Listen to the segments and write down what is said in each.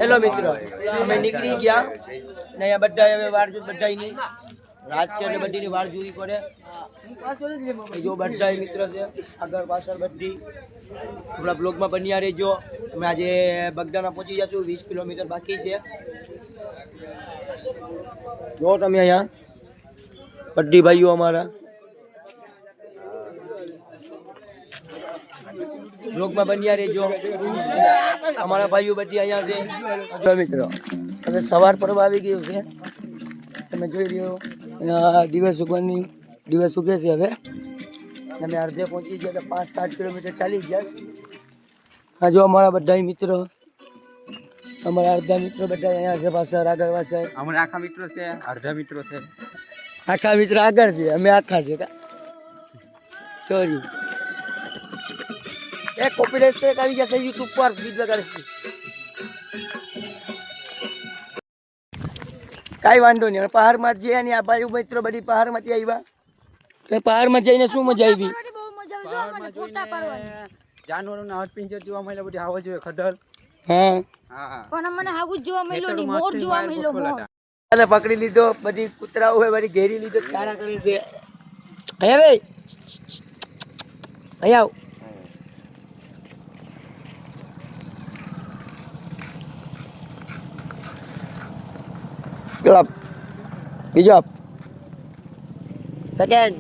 Hello મિત્રો, અમે નીકળી ગયા ને અહીંયા બધા હવે વાર બધાની રાત છે એટલે બધીની વાર જોવી પડે. જો બધા મિત્ર છે આગળ પાછળ બધી આપણા બ્લોગમાં બન્યા રહેજો. અમે આજે બગદાણા પહોંચી જશું, 20 કિલોમીટર બાકી છે. જો તમે અહીંયા બધી ભાઈઓ અમારા બ્લોગમાં બન્યા રહેજો. અમારા ભાઈઓ બધી અહીંયા છે. જો મિત્રો હવે સવાર પડવા આવી ગયું છે, તમે જોઈ રહ્યો દિવસ ઉગવાની દિવસ ઉગે છે. હવે અમે અડધે પહોંચી ગયા, 5-7 કિલોમીટર ચાલી ગયા. હા જો અમારા બધા મિત્રો, અમારા અડધા મિત્રો બધા અહીંયા છે, પાછળ આગળ પાછળ અમારા આખા મિત્રો છે, અડધા મિત્રો છે. આખા મિત્રો આગળ છે, અમે આખા છે કા સોરી. એક કોપીરાઇટ ટ્રેક આવી જશે યુટ્યુબ પર, ગીત વગાડશે. કાંઈ વાંધો નહીં. પહાડમાં જઈએ ને આ ભાઈ મિત્રો બધી પહાડમાંથી આવ્યા, એટલે પહાડમાં જઈને શું મજા આવી? જાનવરોના હાડપિંજર જોવા મળ્યા, બધી આવા જોઈએ ખડલ. હા પણ મને હાગુ જોવા મળ્યો નહીં, મોર જોવા મળ્યો. મોર અને પકડી લીધો, બધી કૂતરાઓ હોય બધી ઘેરી લીધો, ખારા કરે છે. અહીંયા ભાઈ અહીંયા આવ. ક્લબ બીજો આપ સેકન્ડ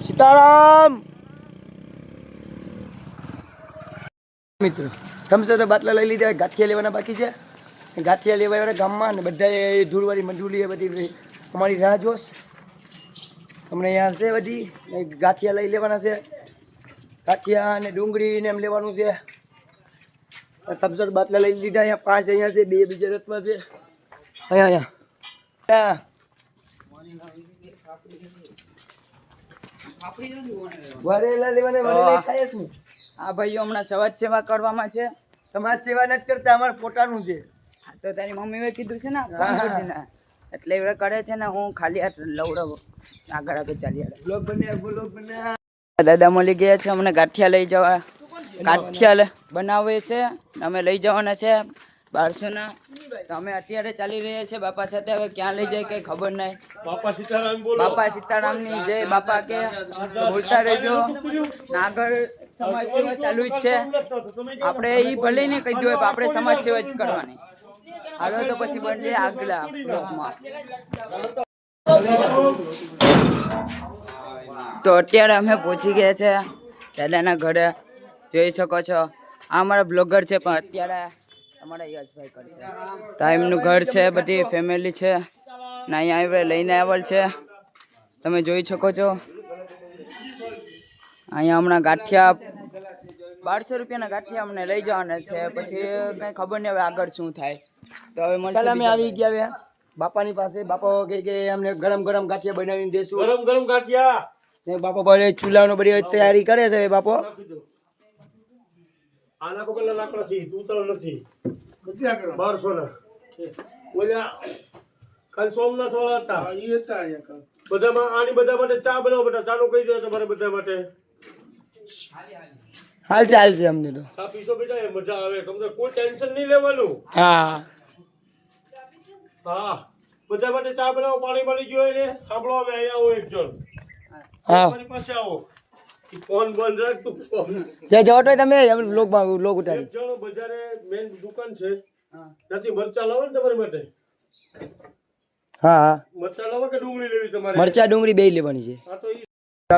સીતારામ. મિત્રો થમસે તો બાટલા લઈ લીધા, ગાંઠિયા લેવાના બાકી છે. ગાંઠિયા લેવા ગામમાં ને બધા ધૂળવાળી મંડુલી બધી અમારી રાહ જોશ. અમને અહીંયા છે બધી ગાંઠિયા લઈ લેવાના છે. ગાંઠિયા અને ડુંગળી ને એમ લેવાનું છે. થમ્સઅપ બાટલા લઈ લીધા. અહીંયા 5 અહીંયા છે, 2 બીજા રથમાં છે. અહીંયા વરેલા લેવાને વરેલા ખાય છું. આ ભાઈઓ હમણાં સમાજ સેવા કરવામાં છે. સમાજ સેવા નથી કરતા, અમારે પોતાનું છે. તો તારી મમ્મીએ કીધું છે ને એટલે એ કરે છે ને. હું ખાલી આ લવડો આગળ આગળ ચાલી બ્લોગ બને. દાદા મળી ગયા છે, અમને ગાંઠિયા લઈ જવા, ગાંઠિયા બનાવે છે, અમે લઈ જવાના છે 1200ના. તો અમે અત્યારે ચાલી રહ્યા છે બાપા સાથે. હવે ક્યાં લઈ જાય કઈ ખબર નહીં. બાપા સીતારામની જય. બાપા કે બોલતા રહેજો. આગળ સમાજ સેવા ચાલુ જ છે. આપણે એ ભલે ને કહી દો, આપણે સમાજ સેવા જ કરવાની. હાલો તો પછી બનીએ આગલા બ્લોગમાં. તો અત્યારે અમે પહોંચી ગયા છે દાદાના ઘરે. જોઈ શકો છો આ અમારા બ્લોગર છે, પણ અત્યારે અમારા યશભાઈ કરશે. તો એમનું ઘર છે, બધી ફેમિલી છે ને અહીંયા લઈને આવેલ છે, તમે જોઈ શકો છો. અહીંયા હમણાં ગાંઠિયા 1200 રૂપિયાના ગાંઠિયા અમને લઈ જવાના છે. પછી કઈ ખબર નહીં હવે આગળ શું થાય. તો હવે મળશે. અમે આવી ગયા બાપાની પાસે. બાપા કે અમને ગરમ ગરમ ગાંઠિયા બનાવીને દેશું. ગરમ ગાંઠિયા ને બાપા બધી ચૂલાનો બધી તૈયારી કરે છે. બાપો આના કો પેલા લાકડા થી તૂતળ નથી 1200 ના ઓલા કાલ સોમનાથ વાળા હતા ઈ હતા અહીંયા બધામાં. આની બધા માટે ચા બનાવો બેટા. ચાનો કહી દો તમારે બધા માટે. હાલ ચાલ છે અમને તો. ચા પીશો બેટા, એ મજા આવે તમને. કોઈ ટેન્શન નહીં લેવાનું. હા હા બધા માટે ચા બનાવો. પાણી મળી ગયો ને. સાંભળો હવે અહીંયા આવો એક જણ. હા મારી પાસે આવો. ફોન બંધ રાખ તું. ફોન જે જાવ તો તમે લોગમાં લોગ ઉતારી. એક જણ બજારે મેન દુકાન છે, ત્યાંથી મરચા લાવો ને તમારી માટે. હા હા મરચા લાવો કે ડુંગળી લેવી તમારે? મરચા ડુંગળી બે લેવાની છે. હા તો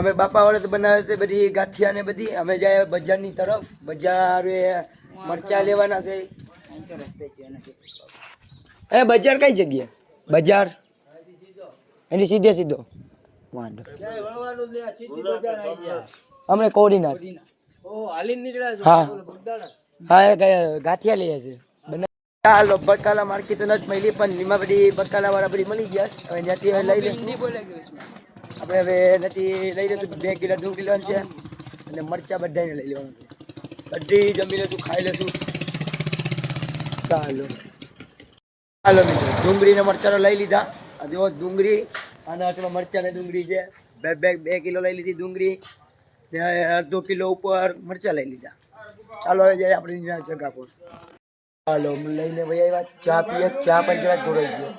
અમે બાપા વાળા તો બનાવે છે બધી ગાંઠિયા ને બધી. અમે જાય બજારની તરફ. બજાર મરચા લેવાના છે. એ બજાર કઈ જગ્યા? બજાર એની સીધે સીધો વાંધો. અમને કોડીનાર. હા હા એ ગાંઠિયા લઈએ છે. હાલો બકાલા માર્કેટ નથી મળી, પણ લીમા બધી બકાલા વાળા બધી મળી ગયા. હવે ત્યાંથી લઈ લઈશું આપણે. હવે નથી લઈ લઈશું. 2 કિલો ડુંગળી લેવાની છે અને મરચા બધાને લઈ લેવાનું છે. બધી જમી લેશું, ખાઈ લેશું. ચાલો ચાલો મિત્રો, ડુંગળી ને મરચાં લઈ લીધા. જો ડુંગળી અને આટલા મરચાં ને ડુંગળી છે. 2 કિલો લઈ લીધી ડુંગળી. ને અડધો કિલો ઉપર મરચાં લઈ લીધા. ચાલો હવે જઈએ આપણે ત્યાં જગા પર. ચાલો લઈને ભાઈ આવ્યા ચા પીએ. ચા પણ જરાક ધોરાઈ ગયો.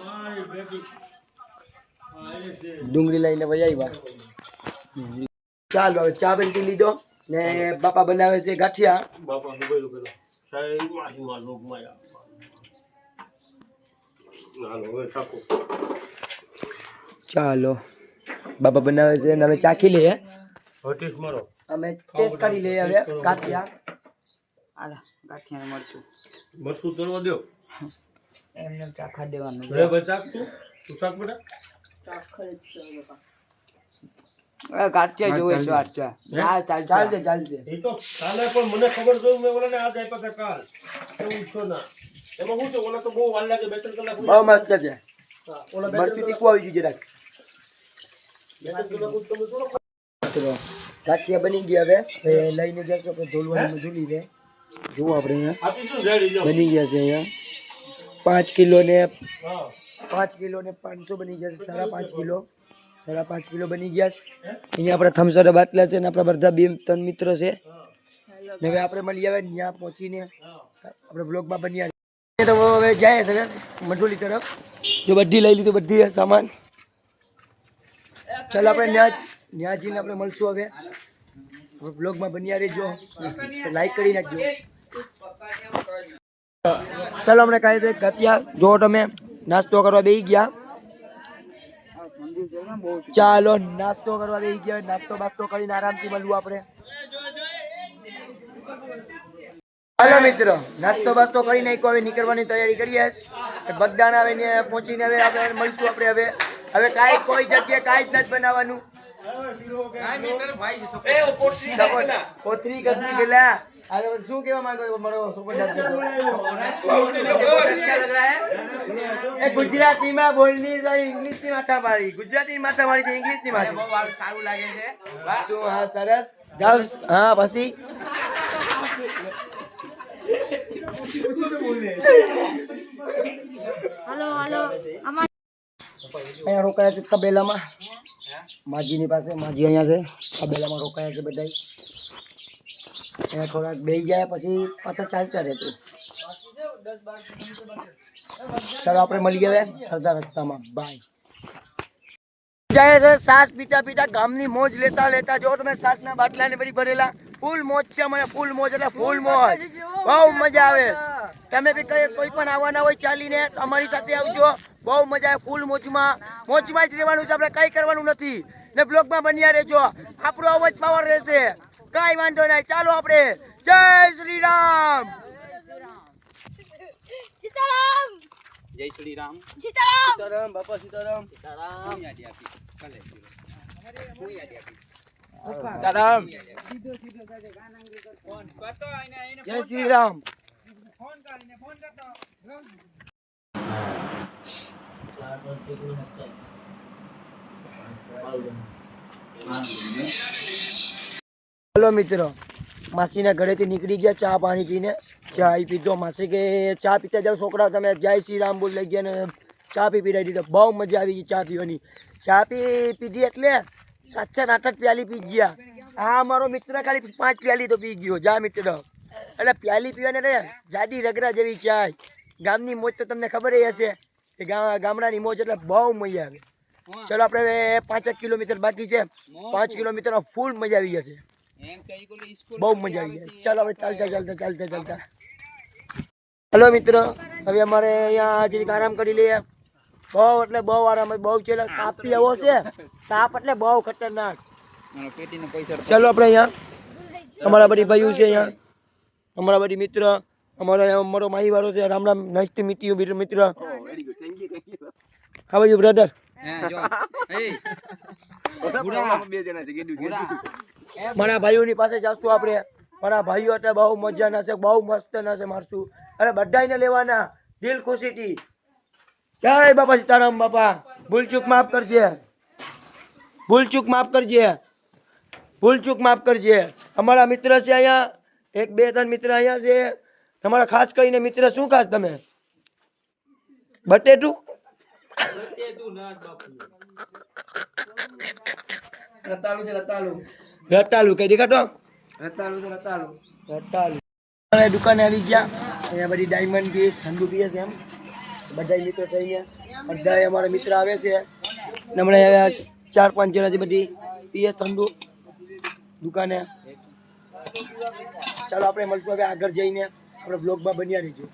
ડુંગળી લઈને ભાઈ આવ્યા. ચાલો હવે ચા પણ પી લીધો ને બાપા બનાવે છે ગાંઠિયા. બાપા બોલ્યો પેલો સાહેબ માહીમાં લોકમાં હાલો હવે ચાખો. ચાલો બાપા બનાવે છે અને અમે ચાખી લઈએ. હટીશ મારો અમે ટેસ્ટ કરી લઈએ હવે ગાંઠિયા. આલા ગાંઠિયાને મરચું મરસું તળવા દો. એમને ચાખા દેવાનું. રે ભાઈ ચાખ તું ચાખ બેટા. ગાંઠિયા જોવે સ્વાદ છે. હા ચાલશે. ચાલશે ચાલશે. એ તો કાલે પણ મને ખબર છે મેં ઓલાને આજ આપ્યા હતા કાલ એવું છો ના એમાં શું છે ઓલા તો બહુ વાર લાગે 2-3 કલાક બહુ મસ્ત છે. હા, ઓલા મરચું તીખું આવી ગયું જરાક. 2-3 કલાક તમે થોડો મિત્રો ગાંઠિયા બની ગયા. હવે લઈને જશો આપણે ધોલવાની ધોલી છે. જુઓ આપણે અહીંયા આપીશું રેડી લો. બની ગયા છે. અહીંયા 5 કિલો ને હા 5 કિલો ને 500 બની ગયા છે. 5.5 કિલો 5.5 કિલો બની ગયા છે. અહીંયા આપણે થમ્સઅપ બાટલા છે ને આપણા બધા 2-3 મિત્રો છે. ને હવે આપણે મળી આવે ત્યાં પહોંચીને આપણે બ્લોગમાં બન્યા. તો હવે જાય છે મંડોલી તરફ. જો બધી લઈ લીધું બધી સામાન. ચાલો આપણે ત્યાં જઈને આપણે મળશું. હવે બ્લોગમાં બન્યા રહેજો. લાઈક કરી નાખજો. ચાલો આપણે કાંઈ તો ગાંઠિયા જો તમે નાસ્તો કરવા બેસી ગયા. ચાલો નાસ્તો કરવા બેસી ગયા. નાસ્તો બાસ્તો કરીને આરામથી મળવું આપણે. હાલો મિત્રો નાસ્તો બાસ્તો કરી નાખ્યો. હવે નીકળવાની તૈયારી કરીએ. બગદાન આવે ને પહોંચીને હવે આપણે મળશું. આપણે હવે કાંઈ કોઈ જગ્યાએ કાંઈ જ નથી બનાવવાનું. પોતરી કરતી પેલા શું કેવા માંગો મારો ગુજરાતીમાં બોલની ઇંગ્લિશ ની માથા મારી. ગુજરાતી માથા મારી છે ઇંગ્લિશ ની માથા. સારું લાગે છે. શું? હા સરસ. જાઓ. હા પછી હાલો હાલો અહીંયા રોકાયા છે તબેલામાં. માજીની પાસે. માજી અહીંયા છે તબેલામાં રોકાયા છે બધા. અહીંયા થોડાક બેસી ગયા પછી પાછા ચાલતા રહેતું. ચાલો આપણે મળી ગયા અડધા રસ્તામાં. બાય. જાય છે સાસ પીતા પીતા ગામની મોજ લેતા લેતા. જો તમે સાસના બાટલા ને બધી ભરેલા. ફૂલ મોજ છે મને. ફૂલ મોજ એટલે ફૂલ મોજ. બહુ મજા આવે. તમે બી કોઈ પણ આવવાના હોય ચાલીને અમારી સાથે આવજો. બહુ મજા આવે. ફૂલ મોજમાં જ રહેવાનું છે. આપણે કઈ કરવાનું નથી. ને બ્લોગમાં બન્યા રહેજો. આપણો અવાજ પાવર રહેશે. કઈ વાંધો નહીં. ચાલો આપણે જય શ્રી રામ. સીતારામ જય શ્રી રામ. સીતારામ સીતારામ બાપા સીતારામ. સીતારામ. જય શ્રી રામ. હલો મિત્રો માસીના ઘરેથી નીકળી ગયા. ચા પાણી પીને ચા પીધો. માસી કે ચા પીતા જાઓ છોકરા તમે. જય શ્રી રામ બોલ લઈ ગયા ને ચા પીવડાવી દીધો. બહુ મજા આવી ગઈ ચા પીવાની. ચા પીધી એટલે 7-8 પ્યાલી પી ગયા. હા મારો મિત્ર ખાલી 5 પ્યાલી તો પી ગયો. જા મિત્ર. એટલે પ્યાલી પીવાને રે જાડી રગડા જેવી ચાય. ગામની મોજ તો તમને ખબર હશે કે ગામડાની મોજ એટલે બહુ મજા આવે. ચલો આપણે 5 કિલોમીટર બાકી છે. 5 કિલોમીટરમાં ફૂલ મજા આવી જશે. બહુ મજા આવી જાય. ચાલો હવે ચાલતા. હલો મિત્રો હવે અમારે અહીંયા જરીક આરામ કરી લઈએ. બહુ એટલે બહુ આરામ. બહુ છે તાપી એવો છે. તાપ એટલે બહુ ખતરનાક. ચાલો આપણે અહીંયા અમારા બધી ભાઈઓ છે. અહીંયા અમારા બધી મિત્ર અમારો માહી વાળો છે. Ram Ram. Nice to meet you મિત્ર. How are you brother? મારા ભાઈઓની પાસે જશું આપણે. મારા ભાઈઓ એટલે બહુ મજાના છે. બહુ મસ્ત ના છે. મારશું અરે બધાને લેવાના દિલ ખુશીથી. જય બાપા સીતારામ. બાપા ભૂલચૂક માફ કરજે. ભૂલચૂક માફ કરજે. અમારા મિત્ર છે અહીંયા 1-2-3 મિત્ર અહીંયા છે. તમારા ખાસ કરીને મિત્ર શું ખાસ તમે? બટેટું રતાળું છે. રતાળું રતાલુ કઈ દેખાતો રતાળું તો રતાળું. રતાલુ હવે દુકાને આવી ગયા. અહીંયા બધી ડાયમંડ બી ઠંડુ પીએ છે એમ બધા મિત્રો થઈ ગયા. બધા અમારા મિત્ર આવે છે ને હમણાં 4-5 જણા જે બધી પીએ ઠંડુ દુકાને. ચાલો આપણે મળશું હવે આગળ જઈને આપણે બ્લોગમાં બન્યા રહીજો.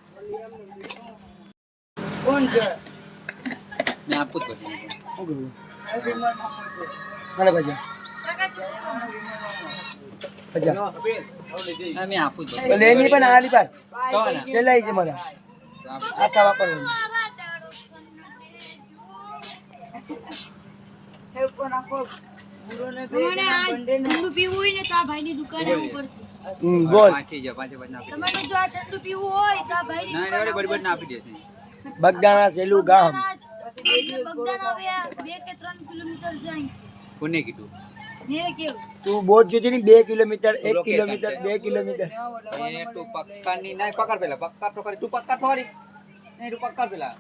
કોણ છે? મેં આપું જ બધું. શું કરવું મને ભજા હા, મેં આપું જ બધું. ભલે એની પણ આની પણ કોણ? સેલાઈ છે મારા આખા વાપરવાનું. તમારે આ ઠંડુ પીવું હોય ને તો આ ભાઈની દુકાને આવવું પડશે. બોલ પાંચે જ, પાંચે પાંચ ના આપી તમારે જો આ ઠંડુ પીવું હોય તો આ ભાઈની ના, દુકાને એવડે આવવું બરોબર ના પડશે. આપી દેશે. બગદાણા સેલું ગામ. બગદાણા હવે 2 કે 3 કિલોમીટર જાય. કોને કીધું? મેં કેવું તું બોટ જોજે ને 2 કિલોમીટર 1 કિલોમીટર 2 કિલોમીટર એ તું પક્કાની નહીં, પકડ પેલા, પક્કા તો કરી. તું પક્કા થોડી નહીં, તું પક્કા પેલા.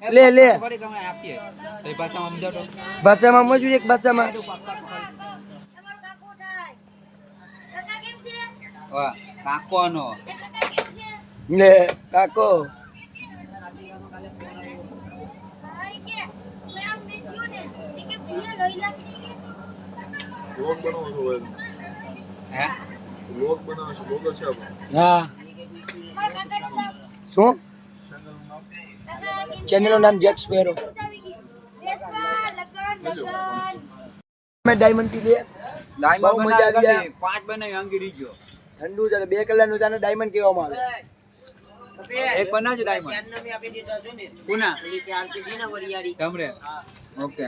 એ લે, લે. પક્કા થોડી તમે આપીએ તો એ ભાષામાં સમજાવતો. ભાષામાં મજૂર એક ભાષામાં તમારો કાકો થાય. કાકા કેમ છે? વાહ, કાકોનો. એ કાકા કેમ છે? લે કાકો ભાઈ કે મેં આમ મેચ્યું ને એ કે ભૂલે લઈ લાગી કે હે? હા મારા કાકાનું નામ શું કાકા કેમ ચેનલનું નામ જેક્સ ફેરો. આવી ગઈ બેસવા લગન મેં ડાયમંડ પી લે ડાયમંડ બહુ મજા આવી બનાવી, 5 બનાવી, અંગી રહી ગયો. ઠંડુ છે 2 કલાકનું જાને ડાયમંડ કહેવામાં આવે. એક બનાવજો ડાયમંડ. કોના? તમરે? ઓકે.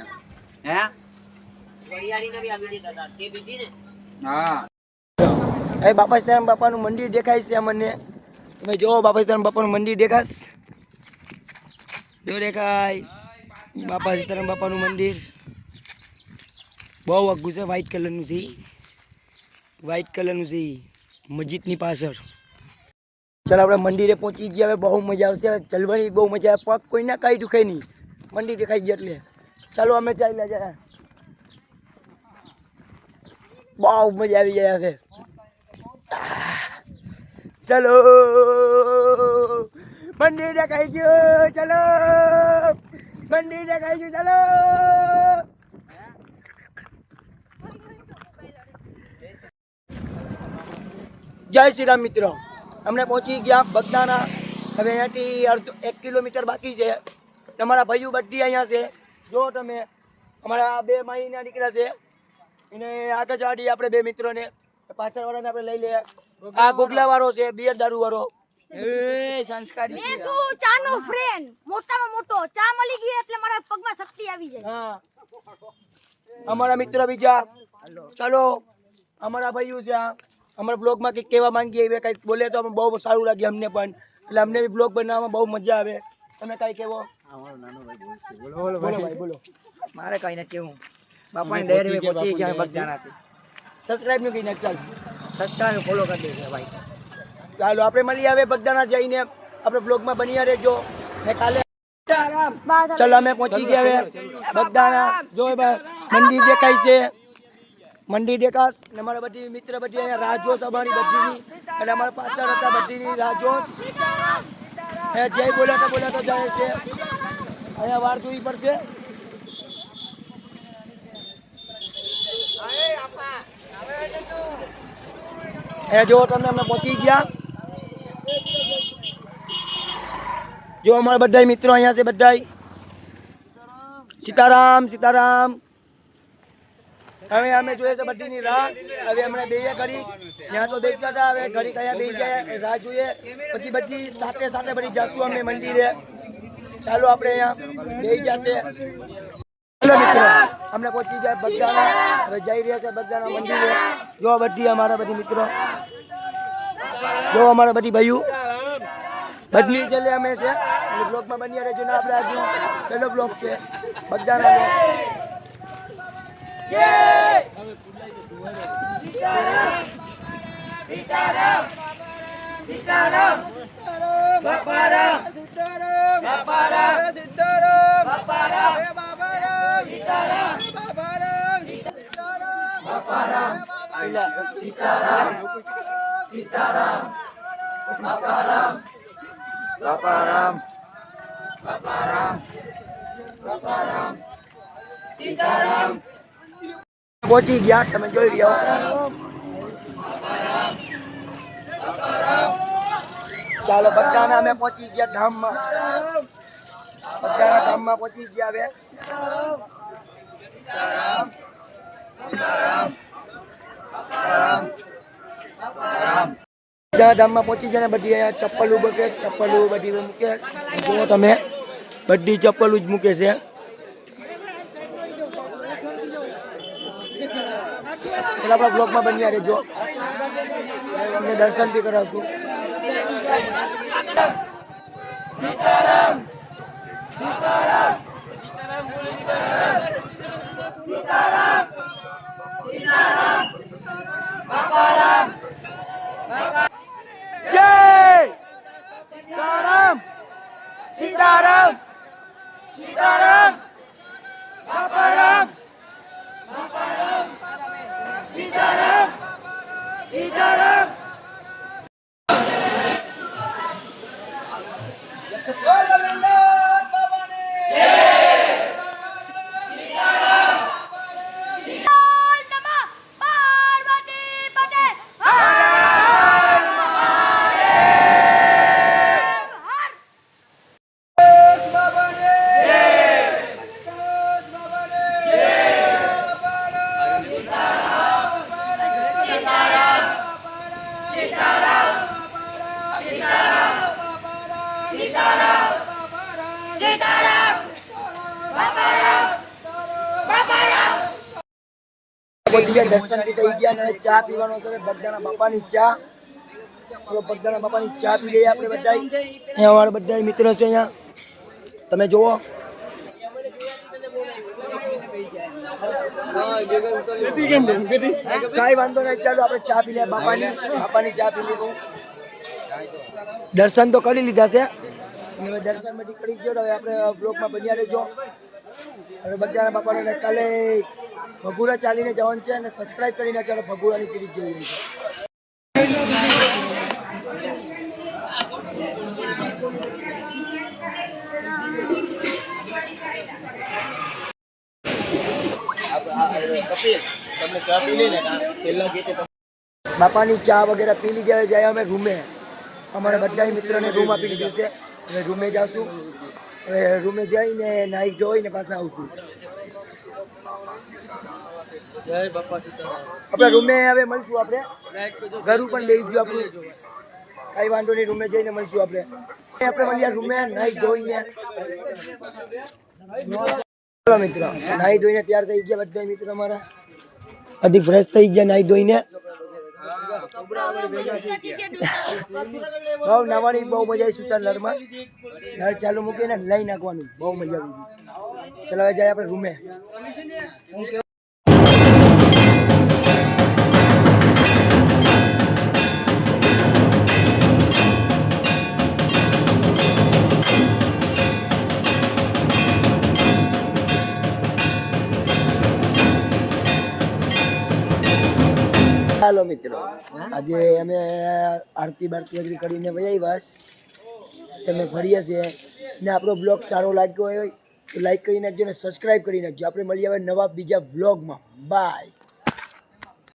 હે? હા. હવે બાપા સીતારામ બાપાનું મંદિર દેખાય છે મને. તમે જોવો બાપા સીતારામ બાપાનું મંદિર દેખાશ. જો દેખાય બાપા સીતારામ બાપાનું મંદિર બહુ અઘું છે. વ્હાઈટ કલરનું છે. વ્હાઈટ કલરનું છે મસ્જિદની પાછળ. ચાલો આપણે મંદિરે પહોંચી ગયા. હવે બહુ મજા આવશે. હવે ચલવાની બહુ મજા આવે. પગ કોઈના કાંઈ દુખાય નહીં. મંદિર દેખાઈ ગયા એટલે ચાલો અમે ચાલ્યા જાય. બહુ મજા આવી જાય હવે. ચલો મંદિર દેખાઈ ગયું. ચલો મંદિર દેખાઈ ગયું. ચલો જય શ્રી રામ મિત્રો. અમને પહોંચી ગયા બગદાણા. હવે અહીંયાથી 1 કિલોમીટર બાકી છે. તમારા ભાઈઓ બધી અહીંયા છે. જો તમે અમારા 2 માઈના દીકરા છે એને આગળ જાડી આપણે 2 મિત્રોને પાછળ વાળાને આપણે લઈ લઈએ. આ ગોગલા વાળો છે બિયર દારૂ વાળો. એ સંસ્કારી મેં શું ચાનો ફ્રેન્ડ મોટામાં મોટો ચા મળી ગયો એટલે મારા પગમાં શક્તિ આવી જાય. હા અમારા મિત્ર બીજા. ચાલો અમારા ભાઈઓ છે. અમારા બ્લોગમાં કંઈક કહેવા માંગીએ એ કંઈક બોલે તો અમે બહુ સારું લાગે અમને પણ. એટલે અમને બી બ્લોગ બનાવવામાં બહુ મજા આવે. તમે કાંઈ કહેવો? બોલો ભાઈ બોલો. મારે કઈ નથી કેવું. બાપાની ડેરી પહોંચી ગયા બગદાણાથી. સબસ્ક્રાઇબ નું કહી નાખ. ચાલ સબસ્ક્રાઇબ ફોલો કરી દેજો ભાઈ. ચાલો આપણે મળીએ હવે બગદાણા જઈને. આપણે બ્લોગમાં બન્યા રહેજો. ને કાલે ચાલો અમે પહોંચી ગયા હવે બગદાણા. જો મંદિર દેખાય છે. મંદિર દેખાશ ને અમારા બધી મિત્ર બધી અહીંયા રાહ જોશ અમારી બધીની. અને અમારા પાછળ હતા બધીની રાહ જોશ. જય બોલાતા જાય છે. અહીંયા વાર જોવી પડશે. જો તમે અમે પહોંચી ગયા. જો અમારા બધા મિત્રો અહીંયા છે. બધા સીતારામ સીતારામ. હવે અમે જોઈએ છે બધીની રાહ. હવે અમને બેહીએ ઘડી ત્યાં તો દેખતા હતા. હવે ઘડી કયા બેસી જાય રાહ જોઈએ. પછી બધી સાથે સાથે બધી જશું અમે મંદિરે. ચાલો આપણે અહીંયા બેસી જશે. ચાલો મિત્રો અમને પહોંચી ગયા બગદાણા. હવે જઈ રહ્યા છે બગદાણા મંદિરે. જો બધી અમારા બધી મિત્રો. જો અમારા બધી ભાઈઓ બદલી છેલ્લે અમે છે. બ્લોગમાં બન્યા રહેજો ને. આપણે આજનો છેલ્લો બ્લોગ છે બગદાણાનો. સીતારામ સીતારામ બાપારામ સીતારામ બાપારામ સીતારામ બાપારામ બાપારામ સીતારામ બાપારામ સીતારામ બાપારામ પહોંચી ગયા તમે જોઈ રહ્યા ચાલો બધાના અમે પહોંચી ગયા ધામમાં બધાના ધામમાં પહોંચી ગયા હવે બધા ધામમાં પહોંચી ગયા ને બધી અહીંયા ચપ્પલો મૂકે બધી મૂકે જુઓ તમે બધી ચપ્પલો જ મૂકે છે ચાલો આપણા બ્લોગમાં બન્યા રહેજો તમને દર્શન બી કરાવશું જય સીતારામ સીતારામ સીતારામ બાપારામ સીતારામ સીતારામ પહોંચી ગયા દર્શન બી થઈ ગયા અને ચા પીવાનો છે બગદાણા બાપાની ચા ચલો બગદાણા બાપાની ચા પી લઈએ આપણે બધા અહીંયા અમારા બધા મિત્રો છે અહીંયા તમે જુઓ કાંઈ વાંધો નહીં ચાલો આપણે ચા પી લઈએ બાપાની ચા પી લીધું દર્શન તો કરી લીધા છે હવે દર્શન બધી કરી ગયો હવે આપણે બ્લોગમાં બન્યા રહેજો હવે બગદાણા બાપાને કાલે ભગુડા ચાલીને જવાનું છે અને સબસ્ક્રાઇબ કરીને ચાલો ભગુડાની સિરીઝ જોઈ લઈએ બાપાની ચા વગેરે પી લીધી હવે જાય અમે રૂમે અમારા બધા મિત્રોને રૂમ આપી દીધું છે હવે રૂમે જાશું હવે રૂમે જઈને નાહી ધોઈને પાછા આવશું આપણે રૂમે હવે મળશું આપણે ઘરું પણ લઈ ગયું આપણું કઈ વાંધો નહીં રૂમે જઈને મળશું આપણે મળ્યા રૂમે નાહી ધોઈને મિત્રો નાહી ધોઈને તૈયાર થઈ ગયા બધા મિત્રો અમારા બધી ફ્રેશ થઈ ગયા નાહી ધોઈને બહુ નાવાની બહુ મજા આવી સુતાર લરમાં નળ ચાલુ મૂકીને લઈ નાખવાનું બહુ મજા આવી ચલો હવે જાય આપણે રૂમે ચાલો મિત્રો આજે અમે આરતી બારતી અગરી કરીને વહી બસ તમે ફરીએ છીએ ને આપણો બ્લોગ સારો લાગ્યો હોય તો લાઈક કરી નાખજો અને સબસ્ક્રાઈબ કરી નાખજો આપણે મળીએ હવે નવા બીજા બ્લોગમાં બાય